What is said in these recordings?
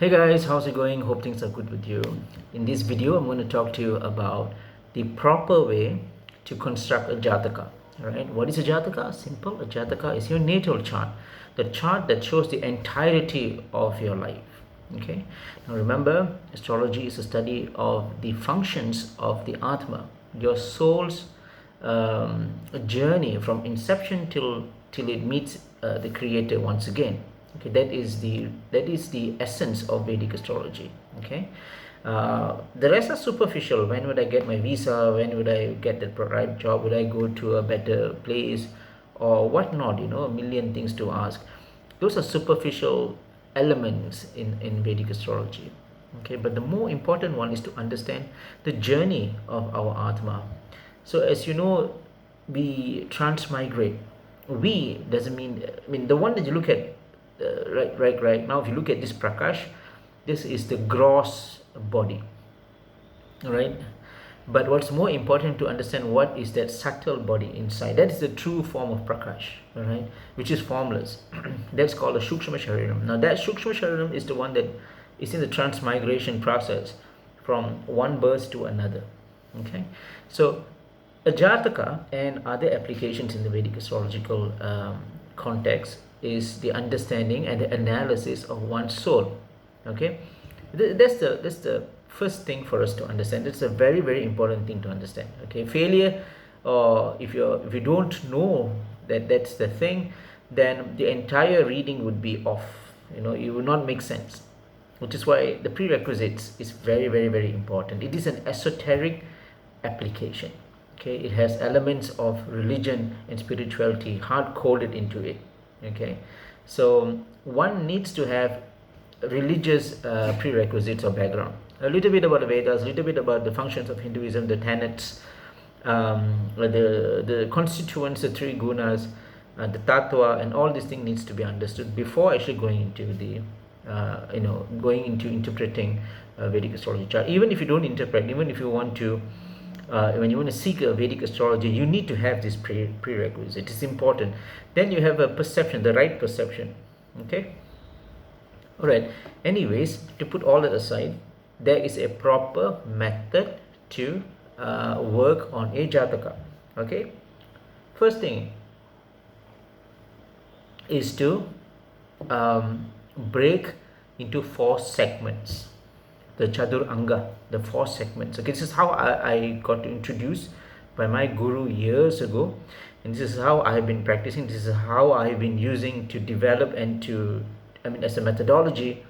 Hey guys, how's it going? Hope things are good with you. In this video, I'm going to talk to you about the proper way to construct a Jataka. Alright, what is a Jataka? Simple. A Jataka is your natal chart, the chart that shows the entirety of your life. Okay, now remember, astrology is a study of the functions of the Atma, your soul's journey from inception till it meets the Creator once again. Okay, that is the essence of Vedic astrology. Okay, the rest are superficial. When would I get my visa? When would I get the right job? Would I go to a better place or whatnot? A million things to ask. Those are superficial elements in Vedic astrology. Okay, but the more important one is to understand the journey of our Atma. So as you know, we transmigrate. We doesn't mean, the one that you look at right now. If you look at this Prakash, this is the gross body, right? But what's more important to understand, what is that subtle body inside? That is the true form of Prakash, all right, which is formless. That's called a Shukshma Shariram. Now that Shukshma Shariram is the one that is in the transmigration process from one birth to another. Okay, so a Jataka and other applications in the Vedic astrological context is the understanding and the analysis of one's soul. Okay, that's the first thing for us to understand. It's a very, very important thing to understand. Okay, failure, or if you don't know that that's the thing, then the entire reading would be off. It would not make sense, which is why the prerequisites is very, very, very important. It is an esoteric application. Okay, it has elements of religion and spirituality hard coded into it. Okay, so one needs to have religious prerequisites or background, a little bit about the Vedas, a little bit about the functions of Hinduism, the tenets, the constituents, the three gunas, the tattva, and all these things needs to be understood before actually going into the going into interpreting Vedic astrology chart. Even if you don't interpret, even if you want to when you want to seek a Vedic astrology, you need to have this prerequisite. It's important. Then you have a perception, the right perception. Okay, all right. Anyways, to put all that aside, there is a proper method to work on a Jataka. Okay, first thing is to break into 4 segments, the Chatur Anga, the 4 segments. Okay, this is how I got introduced by my guru years ago, and this is how I have been practicing. This is how I have been using to develop and as a methodology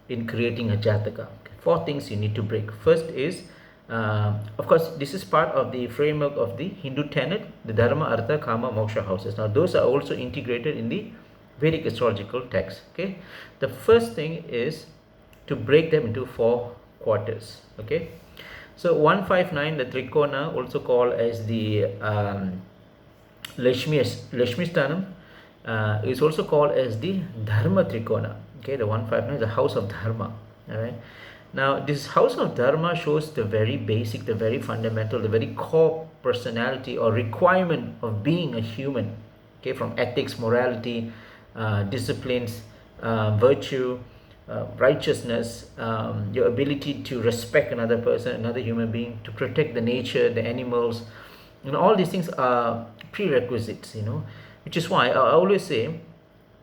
in creating a Jataka. Okay, 4 things you need to break. First is, of course, this is part of the framework of the Hindu tenet, the Dharma, Artha, Kama, Moksha houses. Now those are also integrated in the Vedic astrological text. Okay, the first thing is to break them into 4 quarters. Okay, so 159, the Trikona, also called as the Lakshmi Sthanam, is also called as the Dharma Trikona. Okay, the 159 is the house of Dharma. All right, now this house of Dharma shows the very basic, the very fundamental, the very core personality or requirement of being a human. Okay, from ethics, morality, disciplines, virtue, righteousness, your ability to respect another person, another human being, to protect the nature, the animals, all these things are prerequisites, which is why I always say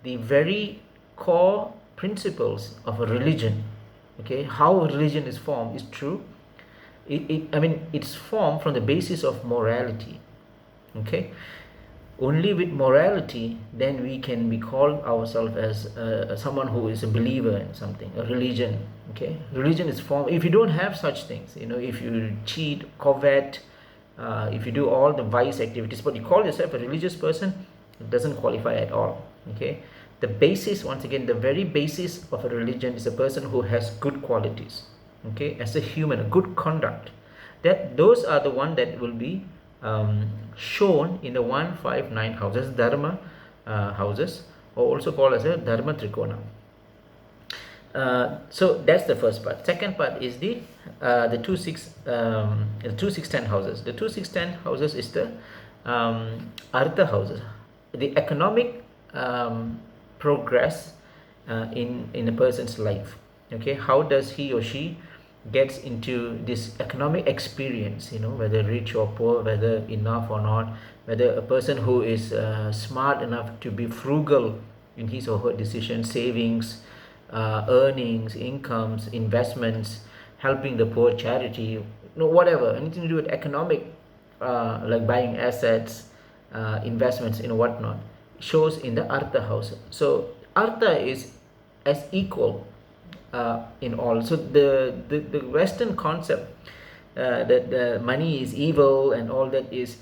the very core principles of a religion, okay, how a religion is formed is true. It's formed from the basis of morality. Okay, only with morality then we can be called ourselves as someone who is a believer in something, a religion. Okay, religion is formed if you don't have such things. If you cheat, covet, if you do all the vice activities, but you call yourself a religious person, it doesn't qualify at all. Okay, the basis, once again, the very basis of a religion is a person who has good qualities. Okay, as a human, a good conduct. Those are the one that will be shown in the 159 houses, Dharma houses, or also called as a Dharma Trikona. So that's the first part. Second part is the 2 6 10 houses. The 2 6 10 houses is the Artha houses, the economic progress in a person's life. Okay, how does he or she gets into this economic experience, whether rich or poor, whether enough or not, whether a person who is smart enough to be frugal in his or her decision, savings, earnings, incomes, investments, helping the poor, charity, whatever, anything to do with economic, like buying assets, investments, whatnot, shows in the Artha house. So Artha is as equal in all. So the Western concept that the money is evil and all that is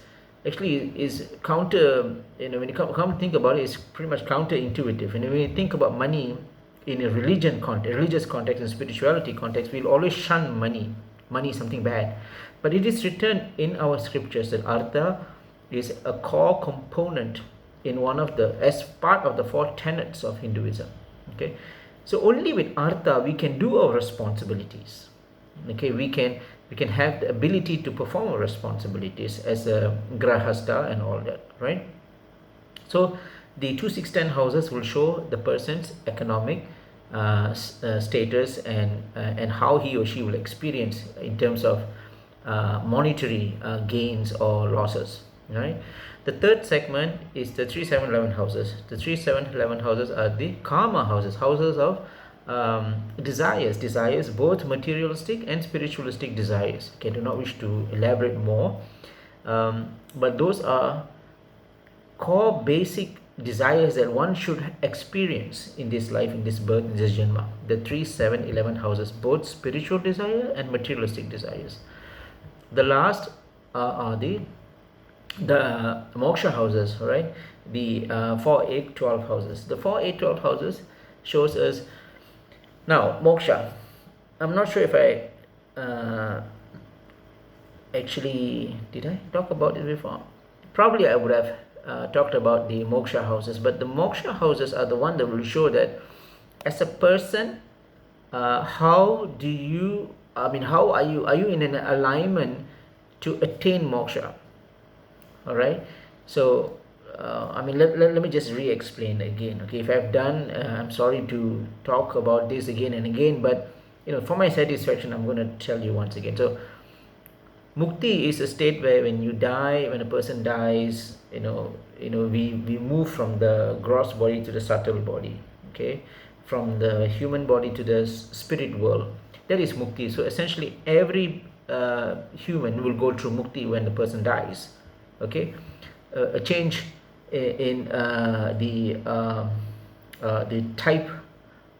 counter. When you come to think about it, it's pretty much counterintuitive. And when you think about money in a religious context and spirituality context, we'll always shun money. Money is something bad, but it is written in our scriptures that Artha is a core component in one of the as part of the four tenets of Hinduism. Okay, so only with Artha we can do our responsibilities. Okay, we can have the ability to perform our responsibilities as a grahasta and all that, right? So the 2, 6, 10 houses will show the person's economic status and how he or she will experience in terms of monetary gains or losses, right? The third segment is the 3, 7, 11 houses. The 3, 7, 11 houses are the karma houses, houses of desires, both materialistic and spiritualistic desires. Okay, I do not wish to elaborate more, but those are core basic desires that one should experience in this life, in this birth, in this janma. The 3, 7, 11 houses, both spiritual desire and materialistic desires. The last are the moksha houses, right? The 4, 8, 12 houses. The 4, 8, 12 houses shows us now moksha. I'm not sure if I actually did I talk about it before. Probably I would have talked about the moksha houses, but the moksha houses are the one that will show that as a person, how are you in an alignment to attain moksha? All right, so let me just re-explain again. Okay, if I've done, I'm sorry to talk about this again and again, but for my satisfaction I'm going to tell you once again. So mukti is a state where when a person dies, we move from the gross body to the subtle body. Okay, from the human body to the spirit world. That is mukti. So essentially every human will go through mukti when the person dies. Okay, a change in the type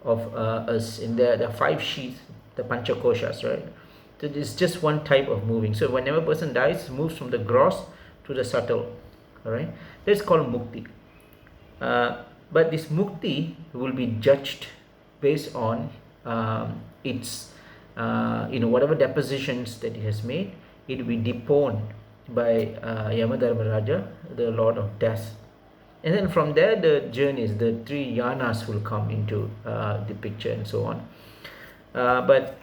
of us in the 5 sheaths, the panchakoshas, right? So it's just one type of moving. So whenever a person dies, moves from the gross to the subtle. All right, that's called mukti. But this mukti will be judged based on its whatever depositions that it has made. It will be deponed by Yamadharmaraja, the Lord of Death. And then from there the journeys, the 3 yanas will come into the picture and so on. But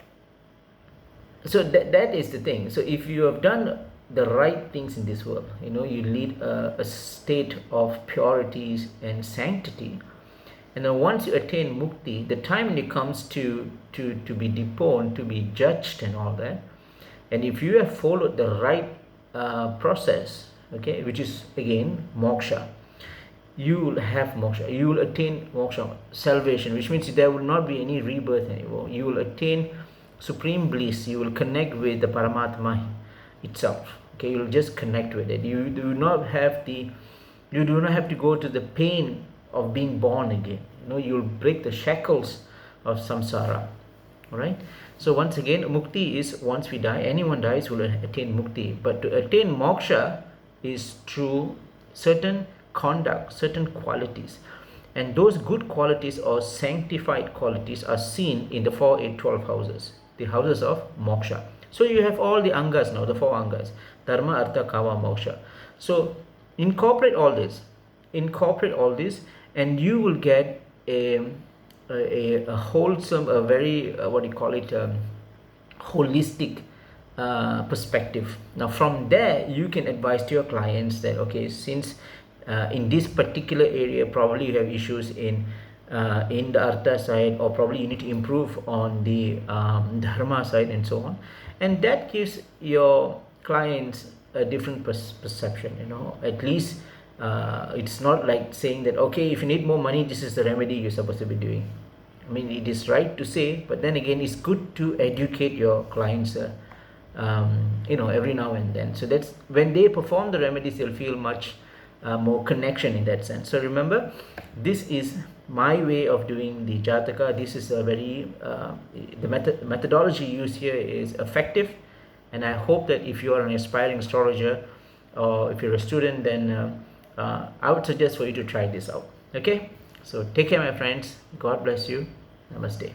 so that is the thing. So if you have done the right things in this world, you lead a state of purities and sanctity, and then once you attain mukti, the time when it comes to be deponed, to be judged and all that, and if you have followed the right process, okay, which is again moksha, you will have moksha, you will attain moksha, salvation, which means there will not be any rebirth anymore. You will attain supreme bliss. You will connect with the Paramatma itself. Okay, you will just connect with it. You do not have to go to the pain of being born again. You will break the shackles of samsara. All right. So once again, mukti is once we die, anyone dies will attain mukti. But to attain moksha is through certain conduct, certain qualities. And those good qualities or sanctified qualities are seen in the 4, 8, 12 houses, the houses of moksha. So you have all the angas now, the 4 angas, dharma, artha, kama, moksha. So incorporate all this, and you will get a wholesome, a very holistic perspective. Now from there you can advise to your clients that, okay, since in this particular area probably you have issues in in the artha side, or probably you need to improve on the dharma side and so on. And that gives your clients a different perception, at least it's not like saying that, okay, if you need more money, this is the remedy you're supposed to be doing. I mean, it is right to say, but then again, it's good to educate your clients, every now and then. So that's when they perform the remedies, they'll feel much more connection in that sense. So remember, this is my way of doing the Jataka. This is a very, the methodology used here is effective. And I hope that if you are an aspiring astrologer, or if you're a student, then I would suggest for you to try this out. Okay, so take care, my friends. God bless you. Namaste.